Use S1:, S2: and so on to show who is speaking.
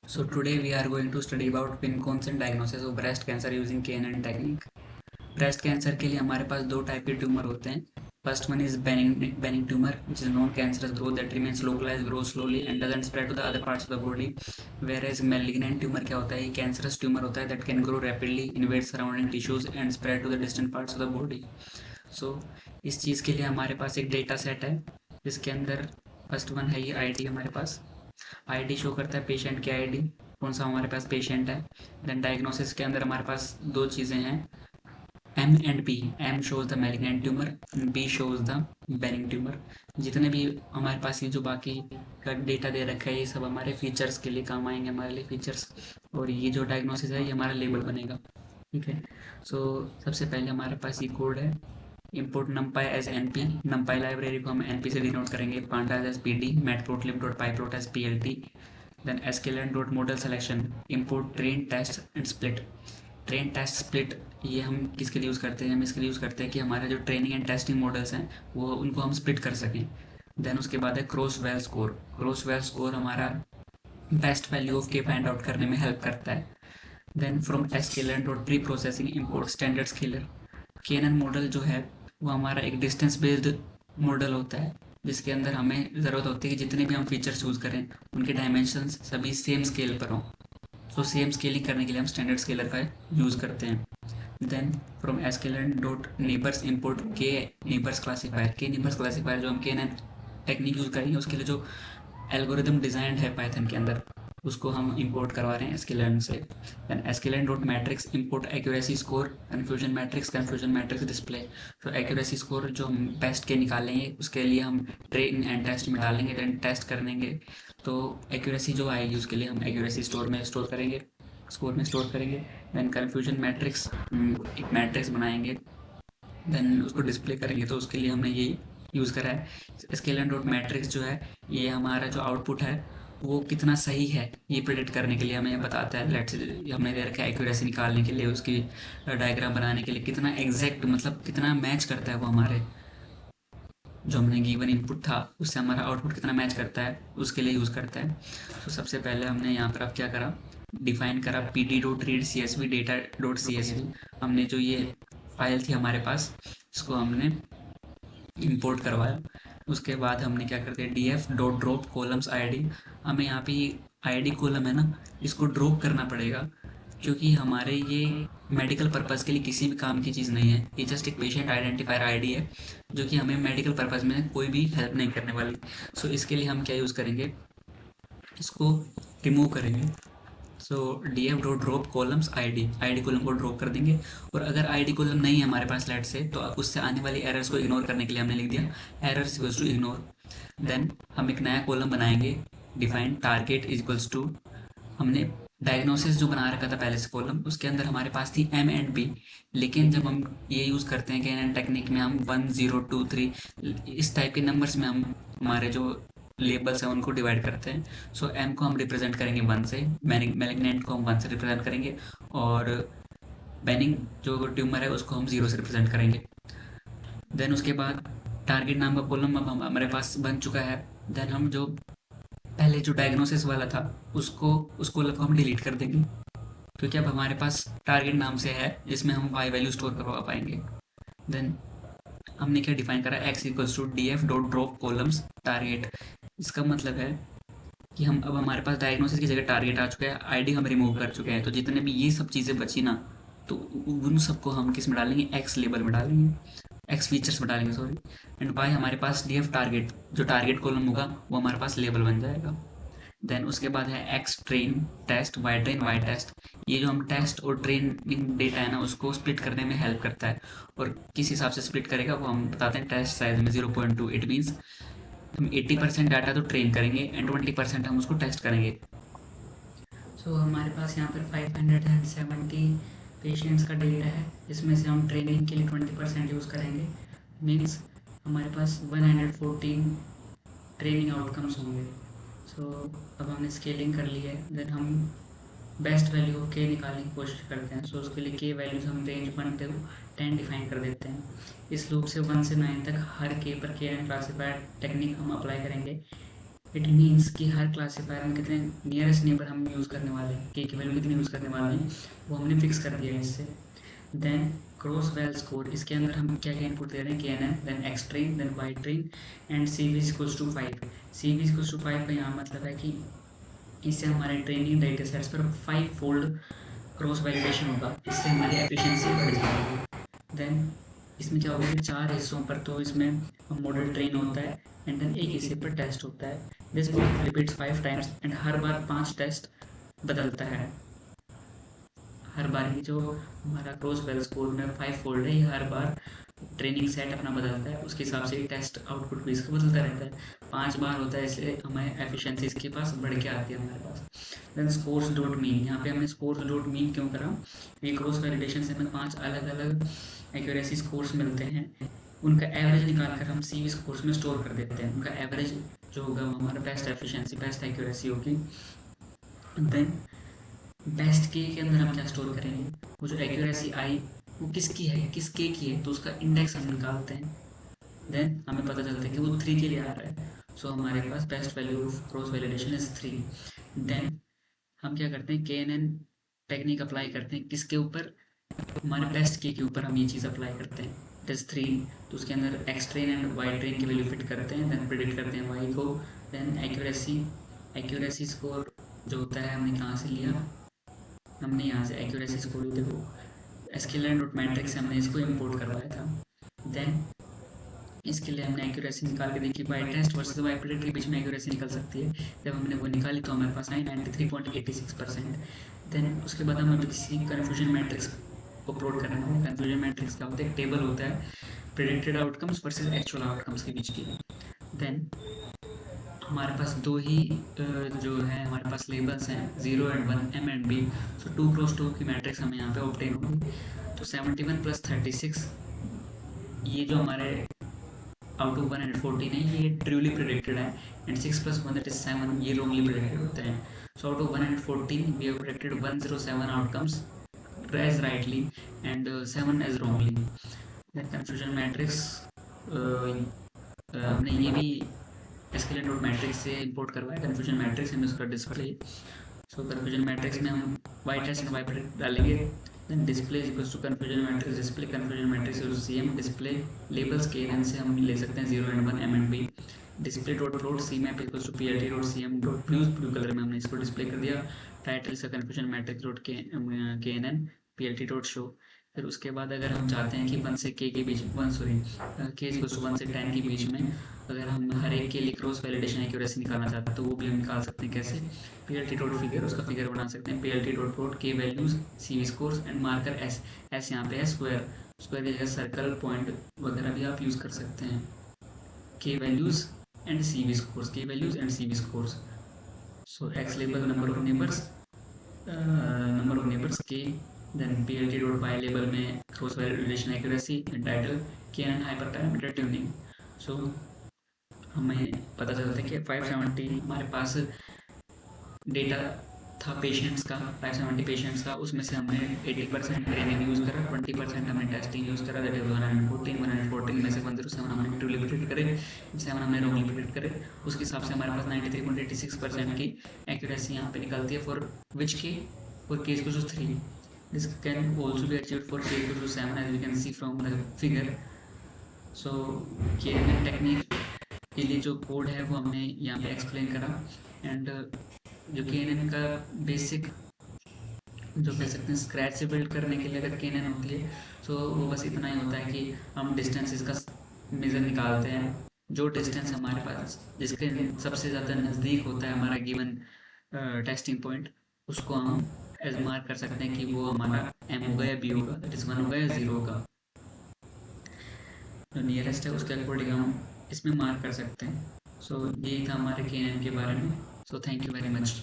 S1: So today we are going to study about pincones and diagnosis of breast cancer using KNN technique. Breast cancer के लिए हमारे पास दो type के tumour होते हैं. First one is benign tumour which is non cancerous growth that remains localised, grow slowly and doesn't spread to the other parts of the body. Whereas malignant tumour क्या होता है, ये cancerous tumour होता है that can grow rapidly, invade surrounding tissues and spread to the distant parts of the body. So इस चीज़ के लिए हमारे पास एक डेटा सेट है जिसके अंदर फर्स्ट वन है ये आईडी. हमारे पास आईडी शो करता है पेशेंट की आईडी, कौन सा हमारे पास पेशेंट है. देन डायग्नोसिस के अंदर हमारे पास दो चीज़ें हैं, M and B. M shows the malignant tumour, B shows the benign tumour. जितने भी हमारे पास ये जो बाकी का डेटा दे रखा है ये सब हमारे फीचर्स के लिए काम आएंगे, हमारे लिए फीचर्स. और ये जो डायग्नोसिस है ये हमारा लेबल बनेगा. ठीक है. सो सबसे पहले हमारे पास ये कोड है, import numpy as np. numpy library को हम np से डिनोट करेंगे, pandas as pd, matplotlib.pyplot as plt. Then sklearn.model selection, import train test and split. Train test split ये हम किसके लिए यूज़ करते हैं, हम इसके लिए यूज़ करते हैं कि हमारे जो ट्रेनिंग एंड टेस्टिंग मॉडल्स हैं वो उनको हम स्प्लिट कर सकें. देन उसके बाद है cross val score. Cross val score हमारा best value of K find out करने में हेल्प करता है. Then from sklearn.pre processing import standard scaler. KNN model जो है वो हमारा एक डिस्टेंस बेस्ड मॉडल होता है जिसके अंदर हमें ज़रूरत होती है कि जितने भी हम फीचर्स यूज़ करें उनके डायमेंशंस सभी सेम स्केल पर हों. सो सेम स्केलिंग करने के लिए हम स्टैंडर्ड स्केलर का यूज़ करते हैं. देन फ्रॉम sklearn.neighbors इंपोर्ट के नेबर्स क्लासीफायर. के नेबर्स क्लासीफायर जो हम केनन टेक्निक यूज़ करेंगे उसके लिए जो एल्गोरिदम डिज़ाइंड है पाइथन के अंदर उसको हम इंपोर्ट करवा रहे हैं sklearn से. Then sklearn.matrix import accuracy score, confusion matrix display. तो एक्यूरेसी स्कोर जो हम बेस्ट के निकालेंगे उसके लिए हम ट्रेन एंड टेस्ट में डालेंगे. देन टेस्ट करेंगे तो एक्यूरेसी जो आएगी उसके लिए हम एक्यूरेसी स्कोर में स्टोर करेंगे. देन कन्फ्यूजन मैट्रिक्स, एक मैट्रिक्स बनाएंगे, देन उसको डिस्प्ले करेंगे तो उसके लिए हमने ये यूज़ करा है. sklearn.matrix जो है ये हमारा जो आउटपुट है वो कितना सही है ये प्रेडिक्ट करने के लिए हमें बताता है. लेट्स हमने दे रखा है एक्यूरेसी निकालने के लिए, उसकी डायग्राम बनाने के लिए कितना एग्जैक्ट मतलब कितना मैच करता है वो हमारे जो हमने गिवन इनपुट था उससे हमारा आउटपुट कितना मैच करता है उसके लिए यूज़ करता है. तो सबसे पहले हमने यहाँ पर अब क्या करा, डिफाइन करा pt.read.csv data.csv. हमने जो ये फाइल थी हमारे पास इसको हमने इंपोर्ट करवाया. उसके बाद हमने क्या करते हैं df.drop columns id. हमें यहाँ पे id कॉलम है ना इसको ड्रॉप करना पड़ेगा क्योंकि हमारे ये मेडिकल पर्पज़ के लिए किसी भी काम की चीज़ नहीं है. ये जस्ट एक पेशेंट आइडेंटिफायर आईडी है जो कि हमें मेडिकल पर्पज़ में कोई भी हेल्प नहीं करने वाली. सो इसके लिए हम क्या यूज़ करेंगे, इसको रिमूव करेंगे. सो df.drop columns id कॉलम को ड्रॉप कर देंगे. और अगर id कॉलम नहीं है हमारे पास लेट से तो उससे आने वाली एरर्स को इग्नोर करने के लिए हमने लिख दिया errors equals to ignore. Then हम एक नया कॉलम बनाएंगे, डिफाइन टारगेट इक्वल्स टू. हमने डायग्नोसिस जो बना रखा था पहले से कॉलम उसके अंदर हमारे पास थी एम एंड बी, लेकिन जब हम ये यूज़ करते हैं कैनन टेक्निक में हम 1 0 2 3 इस टाइप के नंबर्स में हम हमारे जो लेबल्स हैं उनको डिवाइड करते हैं. सो एम को हम रिप्रेजेंट करेंगे 1 से, मैलिग्नेंट को हम 1 से रिप्रेजेंट करेंगे और बेनिंग जो ट्यूमर है उसको हम 0 से रिप्रेजेंट करेंगे. देन उसके बाद टारगेट नाम का कॉलम अब हमारे पास बन चुका है. देन हम जो पहले जो डायग्नोसिस वाला था उस कॉलम को हम डिलीट कर देंगे क्योंकि अब हमारे पास टारगेट नाम से है जिसमें हम वाई वैल्यू स्टोर करवा पाएंगे. देन हमने क्या डिफाइन करा, x equals to df.drop columns target. इसका मतलब है कि हम अब हमारे पास डायग्नोसिस की जगह टारगेट आ चुका है, आईडी हम रिमूव कर चुके हैं. तो जितने भी ये सब चीज़ें बची ना तो उन सबको हम किस में डालेंगे, एक्स लेबल में डालेंगे, एक्स फीचर्स में डालेंगे सॉरी. एंड वाई हमारे पास df टारगेट जो टारगेट कॉलम होगा वो हमारे पास लेबल बन जाएगा. देन उसके बाद है X train test, Y train Y test. ये जो हम टेस्ट और ट्रेनिंग डेटा है ना उसको स्प्लिट करने में हेल्प करता है. और किस हिसाब से स्प्लिट करेगा वो हम बताते हैं टेस्ट साइज में 0.2. इट मीन्स हम 80% डाटा तो ट्रेन करेंगे एंड 20% हम उसको टेस्ट करेंगे. सो हमारे पास यहाँ पर 570 पेशेंट्स का डेटा है जिसमें से हम ट्रेनिंग के लिए 20% यूज़ करेंगे. मीन्स हमारे पास 114 ट्रेनिंग आउटकम्स होंगे. सो अब हमने स्केलिंग कर ली है. देन हम बेस्ट वैल्यू ऑफ के निकालने की कोशिश करते हैं. सो उसके लिए के वैल्यूज हम रेंज 1 से 10 डिफाइन कर देते हैं. इस लूप से 1 से 9 तक हर के पर के एन क्लासीफायर टेक्निक हम अप्लाई करेंगे. इट मीन्स कि हर क्लासीफायर में कितने नियरेस्ट नेबर हम यूज़ करने वाले हैं, के की वैल्यू कितनी यूज़ करने वाले हैं, वो हमने फिक्स कर दिया है इससे। देन क्रॉस वेल स्कोर, इसके अंदर हम क्या क्या इनपुट दे रहे हैं, K N N, then X train, then Y train and C V equals to 5। C V equals to 5 का यहाँ मतलब है कि इससे हमारे ट्रेनिंग डेटा सेट्स पर 5 फोल्ड क्रॉस वैलिडेशन होगा, इससे हमारी एफिशिएंसी बढ़ जाएगी। देन इसमें क्या होगा कि 4 हिस्सों पर तो इसमें मॉडल ट्रेन होता है एंड देन एक हिस्से पर टेस्ट होता है। दिस रिपीट्स 5 टाइम्स एंड हर बार 5 टेस्ट बदलता है। हर बार ही जो हमारा क्रॉस वेल स्कोर में 5 फोल्ड है, ये हर बार ट्रेनिंग सेट अपना बदलता है, उसके हिसाब से टेस्ट आउटपुट भी इसका बदलता रहता है। 5 बार होता है, इसलिए हमें एफिशिएंसी इसके पास बढ़ के आती है हमारे पास। देन स्कोर्स डॉट मीन, यहाँ पे हमने स्कोर्स डॉट मीन क्यों करा, ये क्रॉस वैलिडेशन से हमें 5 अलग अलग एक्यूरेसी स्कोर्स मिलते हैं, उनका एवरेज निकाल कर हम सी स्कोर्स में स्टोर कर देते हैं। उनका एवरेज जो होगा वो हमारा बेस्ट एफिशिएंसी, बेस्ट एक्यूरेसी होगी। देन बेस्ट के अंदर हम क्या स्टोर करेंगे, वो जो एक्यूरेसी आई वो किसकी है, किस के की है, तो उसका इंडेक्स हम निकालते हैं। देन हमें पता चलता है कि वो 3 के लिए आ रहा है, सो हमारे पास best value of cross validation is 3। Then हम क्या करते हैं, K N N technique apply करते हैं किसके ऊपर, हमारे बेस्ट के ऊपर हम ये चीज़ अप्लाई करते हैं, इट इज़ 3। तो उसके अंदर X train and Y train की वैल्यू फिट करते हैं, देन प्रिडिक्ट करते हैं वाई को। देन एक्यूरेसी स्कोर जो होता है हमने कहाँ से लिया, हमने यहाँ से एक्यूरेसी स्कोर देखो एसक्यूएल डॉट मैट्रिक्स से हमने इसको इंपोर्ट करवाया था। देन इसके लिए हमने एक्यूरेसी निकाल के देखी, Y test versus Y predict के बीच में एक्यूरेसी निकल सकती है। जब हमने वो निकाली तो हमारे पास आई 93.86%। देन उसके बाद हमें किसी कन्फ्यूजन मैट्रिक्स अपलोड करना है। कन्फ्यूजन मैट्रिक्स का होता है, एक टेबल होता है predicted outcomes versus actual outcomes के बीच की। देन हमारे पास दो ही जो है हमारे पास लेबल्स हैं 0 and 1, M and B. So 2x2 की मैट्रिक्स हमें यहाँ पे ऑब्टेन होगी। तो 71 प्लस 36 ये जो हमारे आउट ऑफ 114 है, ये ट्रूली प्रिडिक्टेड है, एंड 6 प्लस 1 दैट इज 7 ये रॉन्गली प्रिडिक्टेड होते हैं। So out of 114 we have predicted 107 outcomes as rightly and 7 as wrongly। then confusion matrix हमने ये भी एसक्यूएल डॉट मैट्रिक्स से इंपोर्ट करवाया कन्फ्यूजन मैट्रिक्स एंड उसका डिस्प्ले। सो कन्फ्यूजन मैट्रिक्स में हम Y test and Y predict डालेंगे। Then display equals to confusion matrix display, confusion matrix CM display labels के एन से हम ले सकते हैं 0 and 1, M and B. Display dot plot C map equals to PLT dot CM dot blue colour में हमने इसको डिस्प्ले कर दिया। टाइटल से confusion matrix dot K N N PLT dot show. फिर उसके बाद अगर हम चाहते हैं कि 1 से के बीच के इक्वल्स टू 1 से 10 के बीच में अगर हम हर एक के लिए क्रॉस वैलिडेशन एक्यूरेसी निकालना चाहते हैं तो वो भी हम निकाल सकते हैं। कैसे, पीएलटी डॉट फिगर, उसका फिगर बना सकते हैं, पीएलटी डॉट प्लॉट के values CV scores and marker S, S यहाँ पे है स्क्वायर की जगह सर्कल पॉइंट वगैरह भी आप यूज़ कर सकते हैं। K values and CV scores, K values and CV scores. So X label number of neighbours K, then PLT dot Y label में cross validation accuracy and title K N hyper parameter tuning. So हमें पता चलता है कि 570 हमारे पास data था patients का, 570 patients का, उसमें से हमने 80% ट्रेनिंग यूज़ करा, 20% हमने टेस्टिंग यूज़ करा, दैट इज 114 में से 107 हमने ट्रूली प्रिडिक्ट करे, 7 हमने रॉन्गली प्रिडिक्ट करे। उसके हिसाब से हमारे पास 93.86% की एक्यूरेसी यहाँ पे निकलती है for which K, for K equals to 3। This can also be achieved for K equals to 7 as we can see from the figure. So K technique के लिए जो कोड है वो हमने यहाँ पे एक्सप्लेन करा, एंड जो के का बेसिक जो कह सकते हैं स्क्रैच से बिल्ड करने के लिए अगर के होती है तो वो बस इतना ही होता है कि हम डिस्टेंस इसका मेज़र निकालते हैं, जो डिस्टेंस हमारे पास जिसके सबसे ज़्यादा नज़दीक होता है हमारा गिवन टेस्टिंग पॉइंट, उसको हम एज मार्क कर सकते हैं कि वो हमारा एम होगा या बी होगा, दैट इज़ 1 होगा या 0 होगा। जो नियरेस्ट है उसके अकॉर्डिंग हम इसमें मार्क कर सकते हैं। सो यही था हमारे के बारे में। So thank you very much.